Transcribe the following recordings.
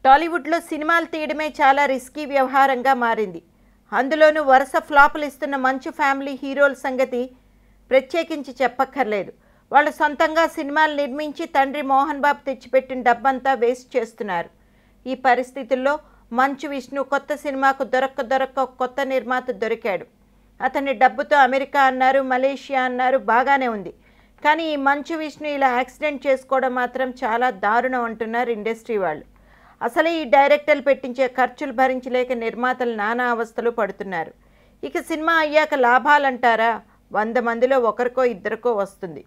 టాలీవుడ్లో సినిమాలు తీయడమే చాలా రిస్కీ వ్యవహారంగా మారింది. అందులోనూ వరుస ఫ్లాపులు ఇస్తున్న మంచు ఫ్యామిలీ హీరోల సంగతి ప్రత్యేకించి చెప్పక్కర్లేదు. వాళ్ళు సొంతంగా సినిమాలు నిర్మించి తండ్రి మోహన్ బాబు తెచ్చిపెట్టిన డబ్బంతా వేస్ట్ చేస్తున్నారు. ఈ పరిస్థితుల్లో మంచు విష్ణు కొత్త సినిమాకు దొరక్క కొత్త నిర్మాత దొరికాడు. అతని డబ్బుతో అమెరికా అన్నారు, మలేషియా అన్నారు, బాగానే ఉంది. కానీ ఈ మంచు విష్ణు ఇలా యాక్సిడెంట్ చేసుకోవడం మాత్రం చాలా దారుణం అంటున్నారు ఇండస్ట్రీ వాళ్ళు. అసలే ఈ డైరెక్టర్లు పెట్టించే ఖర్చులు భరించలేక నిర్మాతలు నానా అవస్థలు పడుతున్నారు. ఇక సినిమా అయ్యాక లాభాలంటారా 100 మందిలో ఒకరికో ఇద్దరికో వస్తుంది.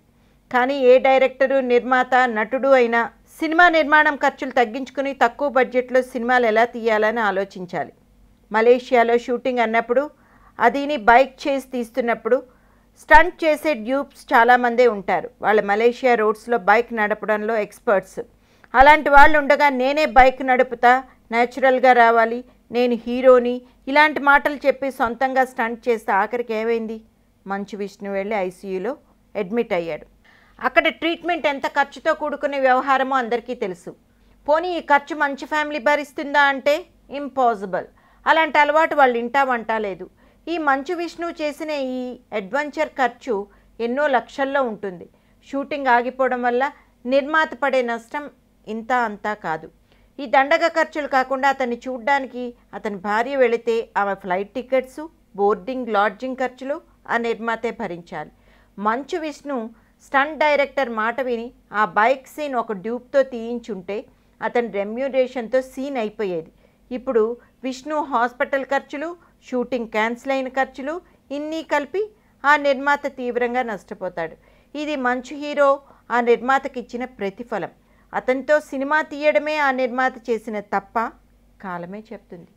కానీ ఏ డైరెక్టరు, నిర్మాత, నటుడు అయినా సినిమా నిర్మాణం ఖర్చులు తగ్గించుకుని తక్కువ బడ్జెట్లో సినిమాలు ఎలా తీయాలని ఆలోచించాలి. మలేషియాలో షూటింగ్ అన్నప్పుడు అదిని బైక్ చేసి తీస్తున్నప్పుడు స్టంట్ చేసే డ్యూప్స్ చాలామందే ఉంటారు. వాళ్ళు మలేషియా రోడ్స్లో బైక్ నడపడంలో ఎక్స్పర్ట్స్. అలాంటి వాళ్ళు ఉండగా నేనే బైక్ నడుపుతా, న్యాచురల్గా రావాలి, నేను హీరోని, ఇలాంటి మాటలు చెప్పి సొంతంగా స్టంట్ చేస్తే ఆఖరికి ఏమైంది? మంచు విష్ణు వెళ్ళి ఐసీయూలో అడ్మిట్ అయ్యాడు. అక్కడ ట్రీట్మెంట్ ఎంత ఖర్చుతో కూడుకునే వ్యవహారమో అందరికీ తెలుసు. పోనీ ఈ ఖర్చు మంచు ఫ్యామిలీ భరిస్తుందా అంటే ఇంపాసిబుల్. అలాంటి అలవాటు వాళ్ళు ఇంటా వంట లేదు. ఈ మంచు విష్ణు చేసిన ఈ అడ్వెంచర్ ఖర్చు ఎన్నో లక్షల్లో ఉంటుంది. షూటింగ్ ఆగిపోవడం వల్ల నిర్మాత పడే నష్టం ఇంత అంతా కాదు. ఈ దండగ ఖర్చులు కాకుండా అతన్ని చూడ్డానికి అతని భార్య వెళితే ఆమె ఫ్లైట్ టికెట్స్, బోర్డింగ్, లాడ్జింగ్ ఖర్చులు ఆ నిర్మాతే భరించాలి. మంచు విష్ణు స్టంట్ డైరెక్టర్ మాట విని ఆ బైక్ సీన్ ఒక డ్యూప్తో తీయించుంటే అతని రెమ్యూనరేషన్తో సీన్ అయిపోయేది. ఇప్పుడు విష్ణు హాస్పిటల్ ఖర్చులు, షూటింగ్ క్యాన్సిల్ అయిన ఖర్చులు ఇన్ని కలిపి ఆ నిర్మాత తీవ్రంగా నష్టపోతాడు. ఇది మంచు హీరో ఆ నిర్మాతకి ఇచ్చిన ప్రతిఫలం. అతనితో సినిమా తీయడమే ఆ నిర్మాత చేసిన తప్ప కాలమే చెప్తుంది.